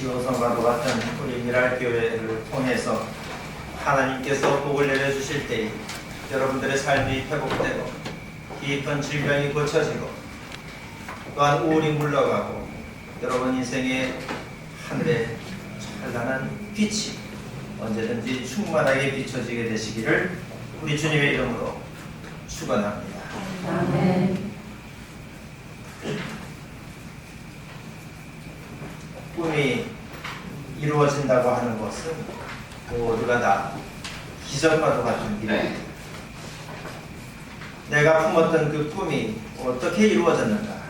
시호성과도 같은 우리 미랄교회를 통해서 하나님께서 복을 내려주실 때에 여러분들의 삶이 회복되고 깊은 질병이 고쳐지고 또한 우울이 물러가고 여러분 인생의 하늘에 찬란한 빛이 언제든지 충만하게 비춰지게 되시기를 우리 주님의 이름으로 축원합니다. 아멘. 꿈이 이루어진다고 하는 것은 모두가 다 기적과도 같은 일입니다. 내가 품었던 그 꿈이 어떻게 이루어졌는가,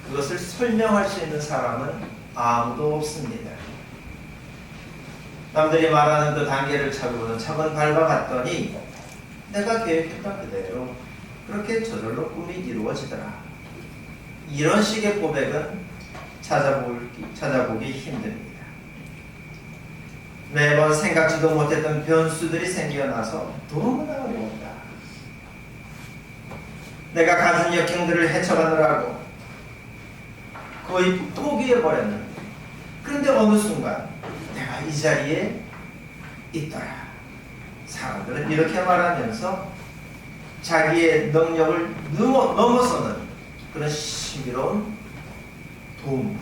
그것을 설명할 수 있는 사람은 아무도 없습니다. 남들이 말하는 그 단계를 차고는 차근 밟아갔더니 내가 계획했던 그대로 그렇게 저절로 꿈이 이루어지더라. 이런 식의 고백은 찾아보기 힘듭니다. 매번 생각지도 못했던 변수들이 생겨나서 너무나 어려웠다. 내가 가진 역경들을 헤쳐가느라고 거의 포기해버렸는데, 그런데 어느 순간 내가 이 자리에 있더라. 사람들은 이렇게 말하면서 자기의 능력을 넘어서는 그런 신비로운 도움이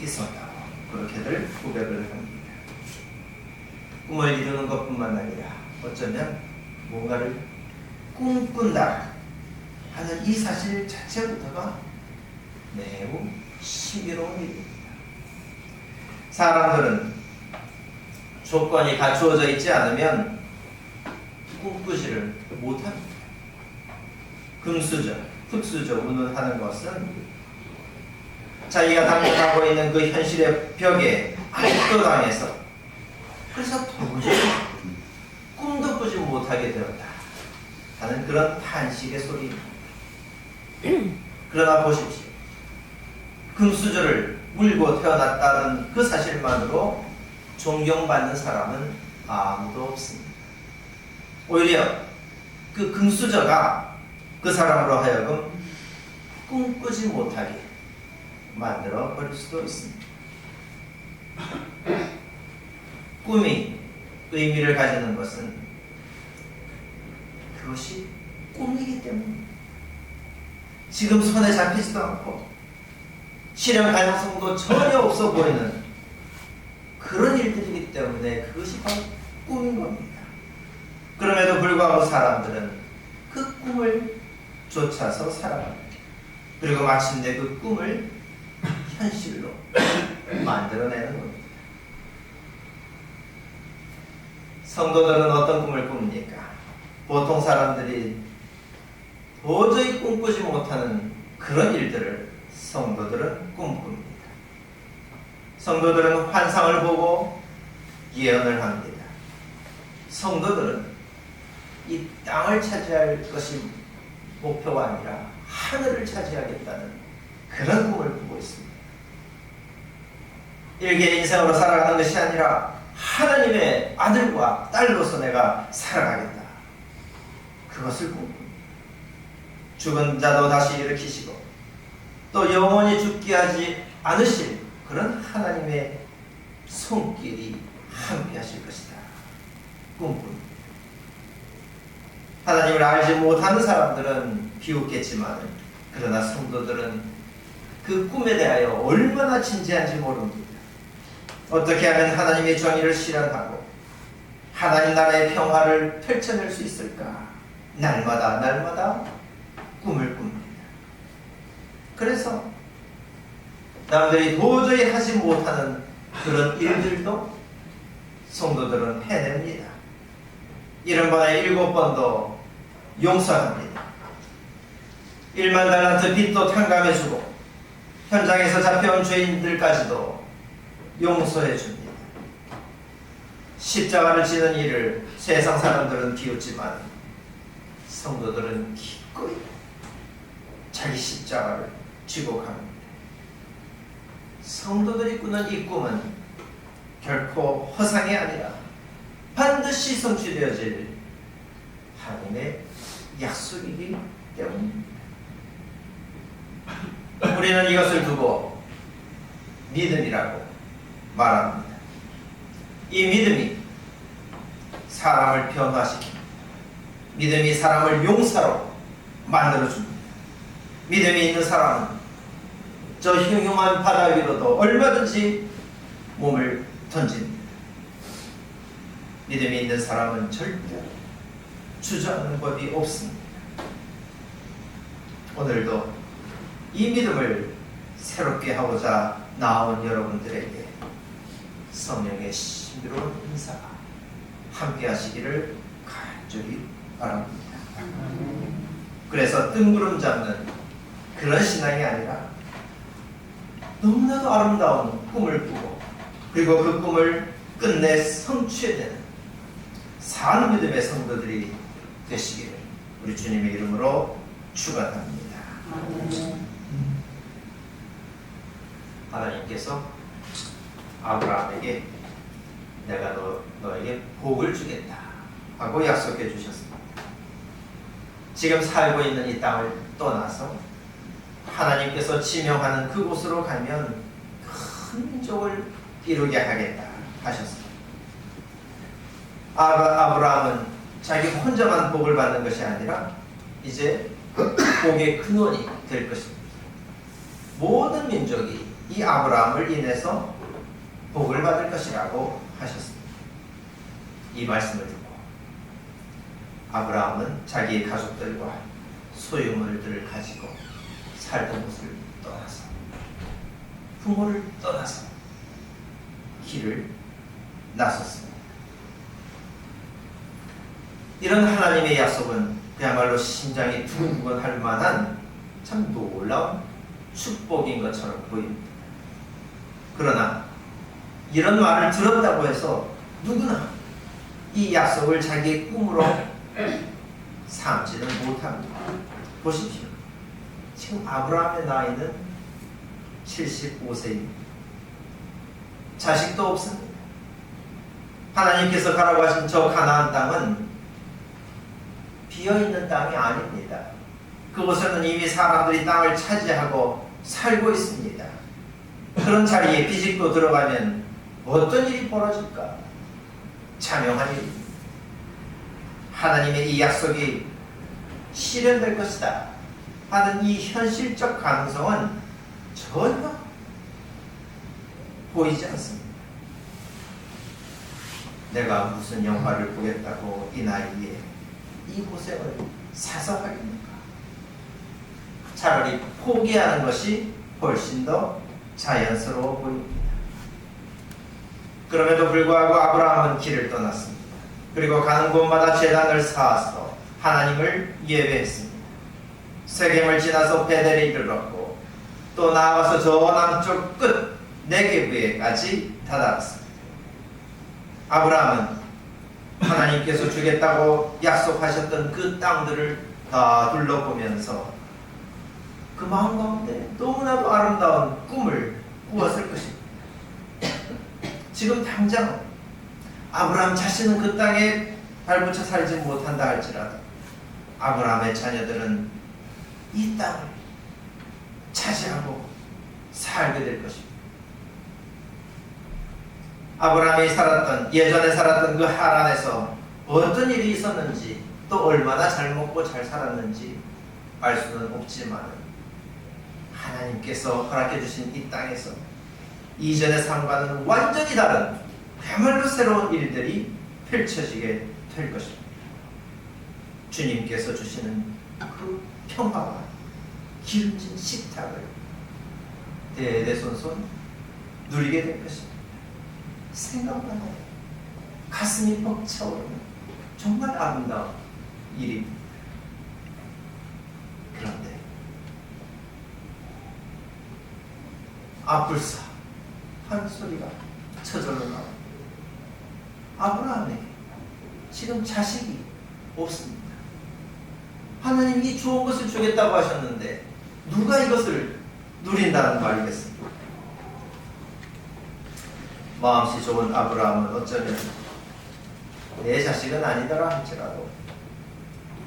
있었다고 그렇게들 고백을 합니다. 꿈을 이루는 것뿐만 아니라 어쩌면 뭔가를 꿈꾼다 하는 이 사실 자체부터가 매우 신비로운 일입니다. 사람들은 조건이 갖추어져 있지 않으면 꿈꾸지를 못합니다. 금수저, 흙수저 운운하는 것은 자기가 당면하고 있는 그 현실의 벽에 압도당해서 그래서 도저히 꿈도 꾸지 못하게 되었다 하는 그런 탄식의 소리입니다. 그러나 보십시오. 금수저를 물고 태어났다는 그 사실만으로 존경받는 사람은 아무도 없습니다. 오히려 그 금수저가 그 사람으로 하여금 꿈꾸지 못하게 만들어 버릴 수도 있습니다. 꿈이 의미를 가지는 것은 그것이 꿈이기 때문입니다. 지금 손에 잡히지도 않고 실현 가능성도 전혀 없어 보이는 그런 일들이기 때문에 그것이 바로 꿈인 겁니다. 그럼에도 불구하고 사람들은 그 꿈을 쫓아서 살아갑니다. 그리고 마침내 그 꿈을 현실로 만들어내는 겁니다. 성도들은 어떤 꿈을 꿉니까? 보통 사람들이 도저히 꿈꾸지 못하는 그런 일들을 성도들은 꿈꿉니다. 성도들은 환상을 보고 예언을 합니다. 성도들은 이 땅을 차지할 것이 목표가 아니라 하늘을 차지하겠다는 그런 꿈을 꾸고 있습니다. 일개 인생으로 살아가는 것이 아니라 하나님의 아들과 딸로서 내가 살아가겠다. 그것을 꿈꿉니다. 죽은 자도 다시 일으키시고 또 영원히 죽게 하지 않으실 그런 하나님의 손길이 함께 하실 것이다. 꿈꿉니다. 하나님을 알지 못하는 사람들은 비웃겠지만 그러나 성도들은 그 꿈에 대하여 얼마나 진지한지 모릅니다. 어떻게 하면 하나님의 정의를 실현하고 하나님 나라의 평화를 펼쳐낼 수 있을까? 날마다 꿈을 꿉니다. 그래서 남들이 도저히 하지 못하는 그런 일들도 성도들은 해냅니다. 70번에 7번도 용서합니다. 1만 달란트 빚도 탕감해주고 현장에서 잡혀온 죄인들까지도 용서해줍니다. 십자가를 지는 일을 세상 사람들은 비웃지만 성도들은 기꺼이 자기 십자가를 지고 갑니다. 성도들이 꾸는 이 꿈은 결코 허상이 아니라 반드시 성취되어질 하나님의 약속이기 때문입니다. 우리는 이것을 두고 믿음이라고 말합니다. 이 믿음이 사람을 변화시킵니다. 믿음이 사람을 용사로 만들어줍니다. 믿음이 있는 사람은 저 흉흉한 바다 위로도 얼마든지 몸을 던집니다. 믿음이 있는 사람은 절대 주저하는 법이 없습니다. 오늘도 이 믿음을 새롭게 하고자 나온 여러분들에게 성령의 신비로운 은사가 함께 하시기를 간절히 바랍니다. 그래서 뜬구름 잡는 그런 신앙이 아니라 너무나도 아름다운 꿈을 꾸고 그리고 그 꿈을 끝내 성취해내는 사는 믿음의 성도들이 되시기를 우리 주님의 이름으로 축원합니다. 하나님께서 아브라함에게 내가 너에게 복을 주겠다 하고 약속해 주셨습니다. 지금 살고 있는 이 땅을 떠나서 하나님께서 지명하는 그곳으로 가면 큰 민족을 이루게 하겠다 하셨습니다. 아브라함은 자기 혼자만 복을 받는 것이 아니라 이제 복의 근원이 될 것입니다. 모든 민족이 이 아브라함을 인해서 복을 받을 것이라고 하셨습니다. 이 말씀을 듣고 아브라함은 자기의 가족들과 소유물들을 가지고 살던 곳을 떠나서 부모를 떠나서 길을 나섰습니다. 이런 하나님의 약속은 그야말로 심장이 두근두근 할 만한 참 놀라운 축복인 것처럼 보입니다. 그러나 이런 말을 들었다고 해서 누구나 이 약속을 자기의 꿈으로 삼지는 못합니다. 보십시오. 지금 아브라함의 나이는 75세입니다. 자식도 없습니다. 하나님께서 가라고 하신 저 가나안 땅은 비어있는 땅이 아닙니다. 그곳에는 이미 사람들이 땅을 차지하고 살고 있습니다. 그런 자리에 비집고 들어가면 어떤 일이 벌어질까? 자명한 일입니다. 하나님의 이 약속이 실현될 것이다 하는 이 현실적 가능성은 전혀 보이지 않습니다. 내가 무슨 영화를 보겠다고 이 나이에 이 고생을 사서 하겠는가? 차라리 포기하는 것이 훨씬 더 자연스러워 보입니다. 그럼에도 불구하고 아브라함은 길을 떠났습니다. 그리고 가는 곳마다 제단을 쌓아서 하나님을 예배했습니다. 세겜을 지나서 베델에 이르렀고 또 나아가서 저 남쪽 끝 네게브에까지 다다랐습니다. 아브라함은 하나님께서 주겠다고 약속하셨던 그 땅들을 다 둘러보면서 그 마음 가운데 너무나도 아름다운 꿈을 꾸었을 것입니다. 지금 당장 아브라함 자신은 그 땅에 발붙여 살지 못한다 할지라도 아브라함의 자녀들은 이 땅을 차지하고 살게 될 것입니다. 아브라함이 예전에 살았던 그 하란에서 어떤 일이 있었는지 또 얼마나 잘 먹고 잘 살았는지 알 수는 없지만 하나님께서 허락해 주신 이 땅에서 이전의 삶과는 완전히 다른 그야말로 새로운 일들이 펼쳐지게 될 것입니다. 주님께서 주시는 그 평화와 기름진 식탁을 대대손손 누리게 될 것입니다. 생각만 해도 가슴이 벅차오르는 정말 아름다운 일입니다. 그런데 아불사 하는 소리가 저절로 나옵니다. 아브라함에게 지금 자식이 없습니다. 하나님이 좋은 것을 주겠다고 하셨는데 누가 이것을 누린다는 말이겠습니까? 마음씨 좋은 아브라함은 어쩌면 내 자식은 아니더라 할지라도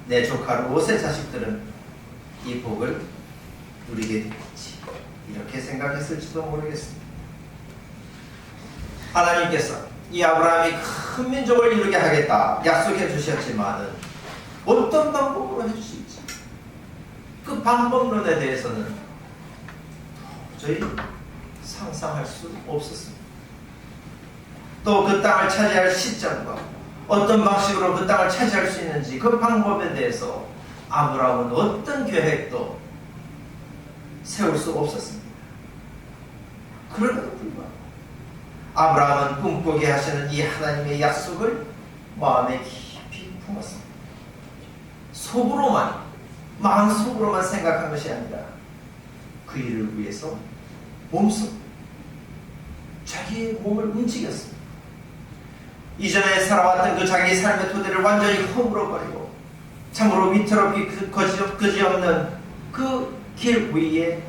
내 조카 롯의 자식들은 이 복을 누리게 되겠지 이렇게 생각했을지도 모르겠습니다. 하나님께서 이 아브라함이 큰 민족을 이루게 하겠다 약속해 주셨지만은 어떤 방법으로 해주실지 그 방법론에 대해서는 도저히 상상할 수 없었습니다. 또 그 땅을 차지할 시점과 어떤 방식으로 그 땅을 차지할 수 있는지 그 방법에 대해서 아브라함은 어떤 계획도 세울 수 없었습니다. 그럼에도 불구하고 아브라함은 꿈꾸게 하시는 이 하나님의 약속을 마음에 깊이 품었습니다. 마음속으로만 생각한 것이 아니라 그 일을 위해서 몸속 자기의 몸을 움직였습니다. 이전에 살아왔던 그 자기의 삶의 토대를 완전히 허물어버리고 참으로 위태롭기 그지없는 그 길 위에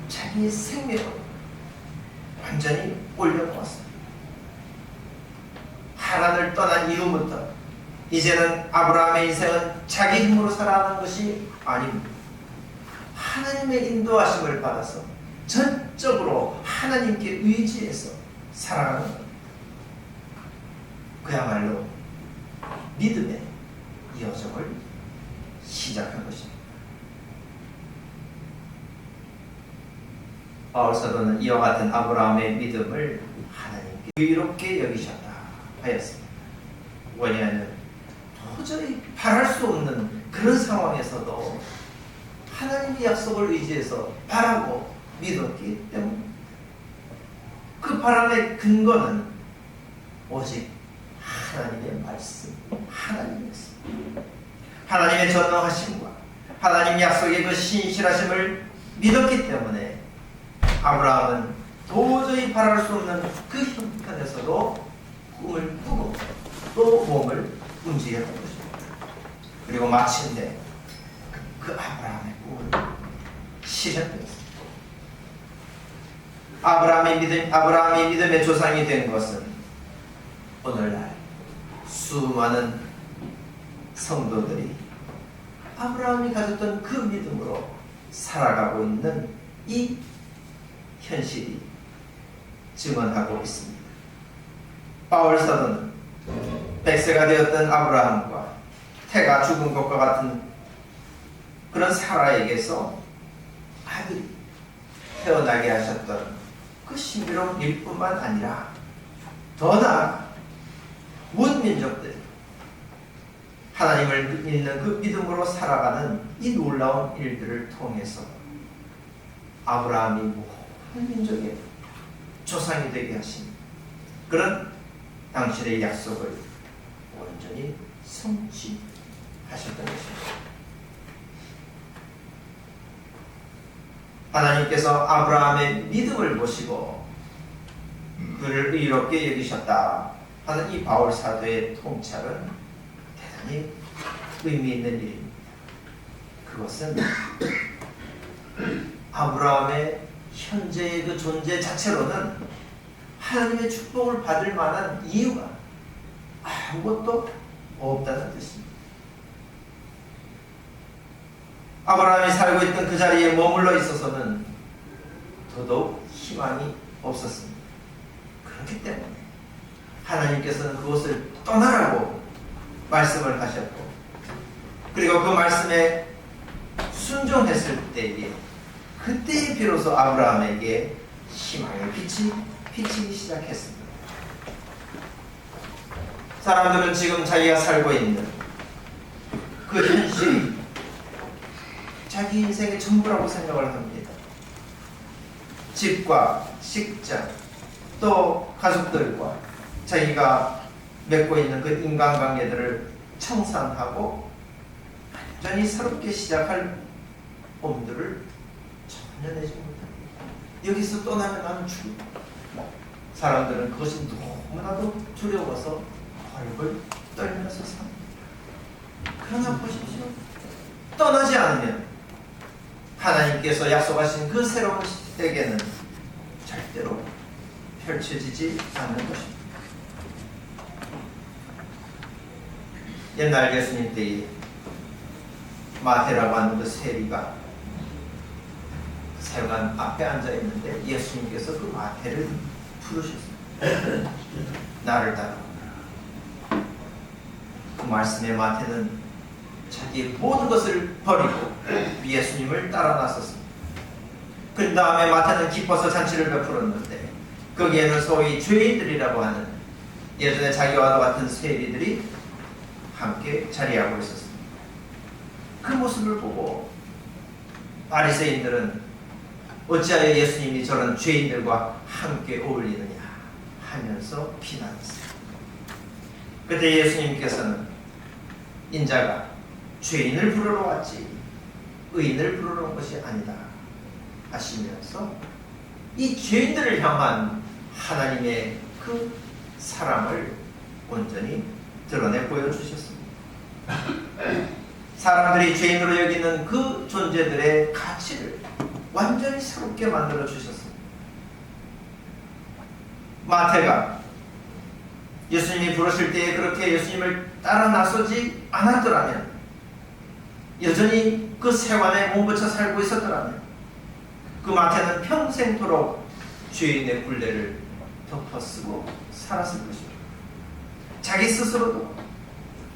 자기의 생명을 완전히 올려놓았습니다. 하란을 떠난 이후부터 이제는 아브라함의 인생은 자기 힘으로 살아가는 것이 아닙니다. 하나님의 인도하심을 받아서 전적으로 하나님께 의지해서 살아가는 것. 그야말로 믿음의 여정을 시작한 것입니다. 바울 사도는 이와 같은 아브라함의 믿음을 하나님께 의롭게 여기셨다 하였습니다. 왜냐하면 도저히 바랄 수 없는 그런 상황에서도 하나님의 약속을 의지해서 바라고 믿었기 때문에 그 바람의 근거는 오직 하나님의 말씀, 하나님이었습니다. 하나님의 전능하심과 하나님 약속의 그 신실하심을 믿었기 때문에 아브라함은 도저히 바랄 수 없는 그 형편에서도 꿈을 꾸고 또 몸을 움직였던 것입니다. 그리고 마침내 그 아브라함의 꿈을 실현되었습니다. 아브라함이 믿음의 조상이 된 것은 오늘날 수많은 성도들이 아브라함이 가졌던 그 믿음으로 살아가고 있는 이 현실이 증언하고 있습니다. 바울 사도는 100세가 되었던 아브라함과 태가 죽은 것과 같은 그런 사라에게서 아들이 태어나게 하셨던 그 신비로운 일뿐만 아니라 더 나아가 문민족들이 하나님을 믿는 그 믿음으로 살아가는 이 놀라운 일들을 통해서 아브라함이 모든 민족의 조상이 되게 하신 그런 당신의 약속을 온전히 성취하셨던 것입니다. 하나님께서 아브라함의 믿음을 보시고 그를 의롭게 여기셨다 하는 이 바울 사도의 통찰은 대단히 의미 있는 일입니다. 그것은 아브라함의 현재의 그 존재 자체로는 하나님의 축복을 받을 만한 이유가 아무것도 없다는 뜻입니다. 아브라함이 살고 있던 그 자리에 머물러 있어서는 더더욱 희망이 없었습니다. 그렇기 때문에 하나님께서는 그것을 떠나라고 말씀을 하셨고, 그리고 그 말씀에 순종했을 때에 그때에 비로소 아브라함에게 희망의 빛이 비치기 시작했습니다. 사람들은 지금 자기가 살고 있는 그 현실이 자기 인생의 전부라고 생각을 합니다. 집과 직장, 또 가족들과 자기가 맺고 있는 그 인간관계들을 청산하고 완전히 새롭게 시작할 엄두를 전혀 내지 못합니다. 여기서 떠나면 나는 죽는다. 사람들은 그것이 너무나도 두려워서 벌벌 떨면서 삽니다. 그러나 보십시오. 떠나지 않으면 하나님께서 약속하신 그 새로운 세계는 절대로 펼쳐지지 않는 것입니다. 옛날 예수님 때에 마태라고 하는 그 세리가 세관 앞에 앉아 있는데 예수님께서 그 마태를 부르셨습니다. 나를 따라오라. 그 말씀에 마태는 자기의 모든 것을 버리고 예수님을 따라 나섰습니다. 그 다음에 마태는 기뻐서 잔치를 베풀었는데 거기에는 소위 죄인들이라고 하는 예전에 자기와 같은 세리들이 함께 자리하고 있었습니다. 그 모습을 보고 바리새인들은 어찌하여 예수님이 저런 죄인들과 함께 어울리느냐 하면서 비난했습니다. 그때 예수님께서는 인자가 죄인을 부르러 왔지 의인을 부르러 온 것이 아니다 하시면서 이 죄인들을 향한 하나님의 그 사랑을 온전히 드러내 보여주셨습니다. 사람들이 죄인으로 여기는 그 존재들의 가치를 완전히 새롭게 만들어 주셨습니다. 마태가 예수님이 부르실 때에 그렇게 예수님을 따라 나서지 않았더라면, 여전히 그 세관에 몸부쳐 살고 있었더라면 그 마태는 평생토록 죄인의 굴레를 덮어쓰고 살았을 것입니다. 자기 스스로도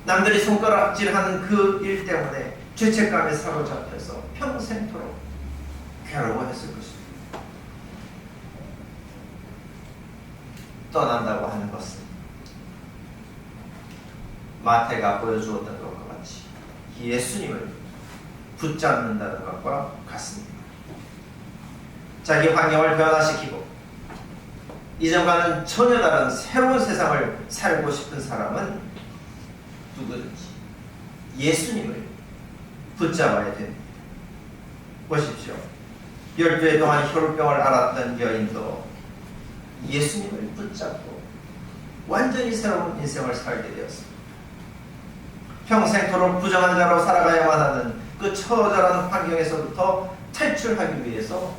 남들이 손가락질하는 그 일 때문에 죄책감에 사로잡혀서 평생토록 괴로워했을 것입니다. 떠난다고 하는 것은 마태가 보여주었던 것과 같이 예수님을 붙잡는다는 것과 같습니다. 자기 환경을 변화시키고 이전과는 전혀 다른 새로운 세상을 살고 싶은 사람은 누구든지 예수님을 붙잡아야 됩니다. 보십시오. 12해 동안 혈우병을 앓았던 여인도 예수님을 붙잡고 완전히 새로운 인생을 살게 되었습니다. 평생토록 부정한 자로 살아가야만 하는 그 처절한 환경에서부터 탈출하기 위해서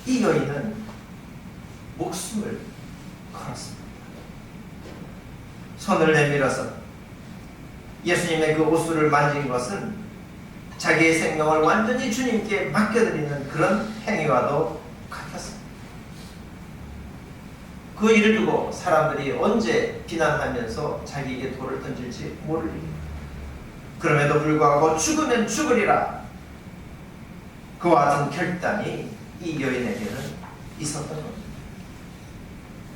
이 여인은 목숨을 걸었습니다. 손을 내밀어서 예수님의 그 옷을 만진 것은 자기의 생명을 완전히 주님께 맡겨드리는 그런 행위와도 같았습니다. 그 일을 두고 사람들이 언제 비난하면서 자기에게 돌을 던질지 모를 일입니다. 그럼에도 불구하고 죽으면 죽으리라, 그와 같은 결단이 이 여인에게는 있었던 겁니다.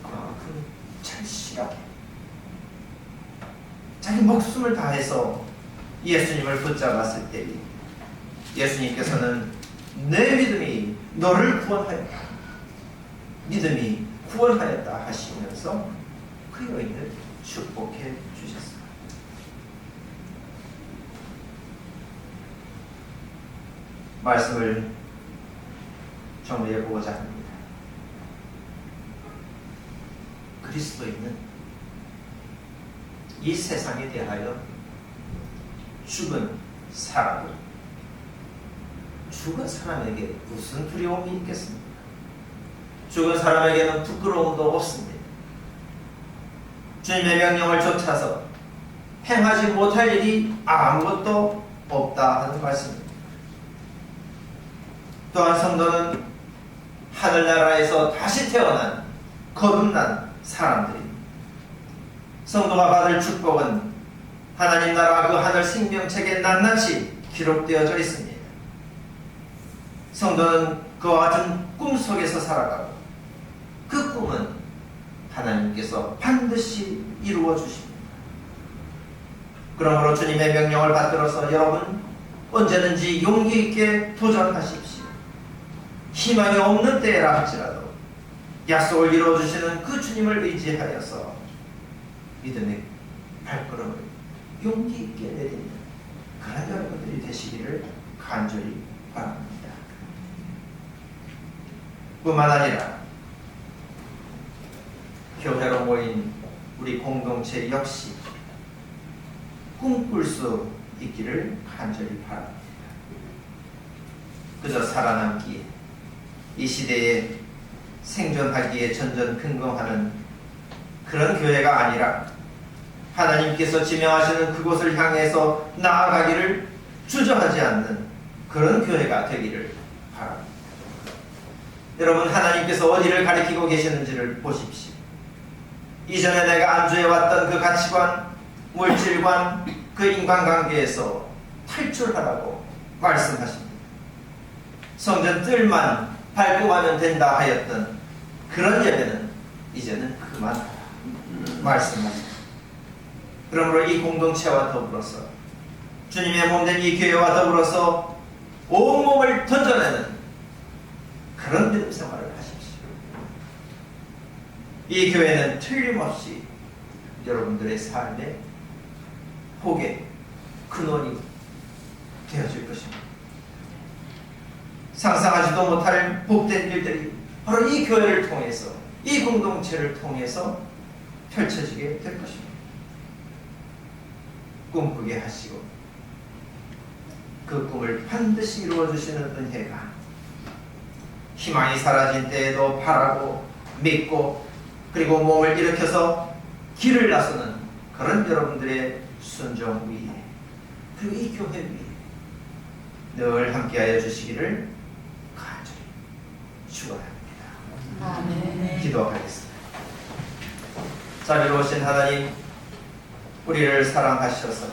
그만큼 절실하게 자기 목숨을 다해서 예수님을 붙잡았을 때 예수님께서는 내 믿음이 너를 구원하였다, 믿음이 구원하였다 하시면서 그 여인을 축복해 주셨습니다. 말씀을 정리해 보고자 합니다. 그리스도인은 이 세상에 대하여 죽은 사람을, 죽은 사람에게 무슨 두려움이 있겠습니까? 죽은 사람에게는 부끄러움도 없습니다. 주님의 명령을 쫓아서 행하지 못할 일이 아무것도 없다 하는 말씀입니다. 또한 성도는 하늘나라에서 다시 태어난 거듭난 사람들입니다. 성도가 받을 축복은 하나님 나라 그 하늘 생명책에 낱낱이 기록되어져 있습니다. 성도는 그와 같은 꿈 속에서 살아가고 그 꿈은 하나님께서 반드시 이루어 주십니다. 그러므로 주님의 명령을 받들어서 여러분 언제든지 용기 있게 도전하십시오. 희망이 없는 때라 할지라도 약속을 이루어주시는 그 주님을 의지하여서 믿음의 발걸음을 용기 있게 내딛는 그런 여러분들이 되시기를 간절히 바랍니다. 뿐만 아니라 교회로 모인 우리 공동체 역시 꿈꿀 수 있기를 간절히 바랍니다. 그저 살아남기에, 이 시대에 생존하기에 전전긍긍하는 그런 교회가 아니라 하나님께서 지명하시는 그곳을 향해서 나아가기를 주저하지 않는 그런 교회가 되기를 바랍니다. 여러분, 하나님께서 어디를 가리키고 계시는지를 보십시오. 이전에 내가 안주해왔던 그 가치관, 물질관, 그 인간관계에서 탈출하라고 말씀하십니다. 성전 뜰만 밟고 가면 된다 하였던 그런 예배는 이제는 그만하라 말씀하십니다. 그러므로 이 공동체와 더불어서 주님의 몸된 이 교회와 더불어서 온몸을 던져내는 그런 믿음 생활을 하십시오. 이 교회는 틀림없이 여러분들의 삶의 복의 근원이 되어질 것입니다. 상상하지도 못할 복된 일들이 바로 이 교회를 통해서, 이 공동체를 통해서 펼쳐지게 될 것입니다. 꿈꾸게 하시고 그 꿈을 반드시 이루어주시는 은혜가 희망이 사라진 때에도 바라고 믿고 그리고 몸을 일으켜서 길을 나서는 그런 여러분들의 순종 위에, 그리고 이 교회 위에 늘 함께하여 주시기를 간절히 축원합니다. 아멘. 기도하겠습니다. 자비로우신 하나님, 우리를 사랑하셔서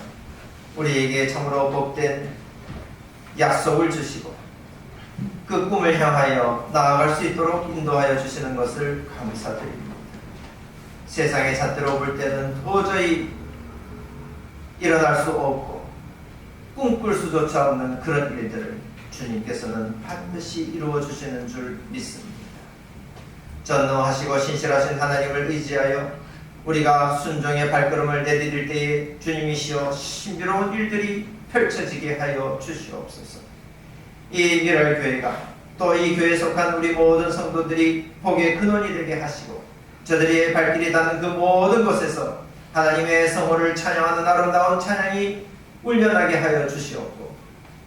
우리에게 참으로 복된 약속을 주시고 그 꿈을 향하여 나아갈 수 있도록 인도하여 주시는 것을 감사드립니다. 세상의 잣대로 볼 때는 도저히 일어날 수 없고 꿈꿀 수조차 없는 그런 일들을 주님께서는 반드시 이루어 주시는 줄 믿습니다. 전능하시고 신실하신 하나님을 의지하여 우리가 순종의 발걸음을 내디딜 때에 주님이시여 신비로운 일들이 펼쳐지게 하여 주시옵소서. 이 미랄교회가 또 이 교회에 속한 우리 모든 성도들이 복의 근원이 되게 하시고 저들의 발길이 닿는 그 모든 곳에서 하나님의 성호를 찬양하는 아름다운 찬양이 울려나게 하여 주시옵고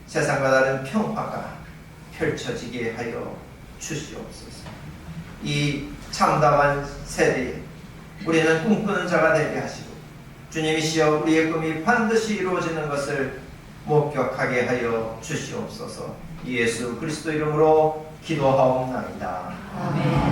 세상과 다른 평화가 펼쳐지게 하여 주시옵소서. 이 참담한 세대에 우리는 꿈꾸는 자가 되게 하시고 주님이시여 우리의 꿈이 반드시 이루어지는 것을 목격하게 하여 주시옵소서. 예수 그리스도 이름으로 기도하옵나이다. 아멘.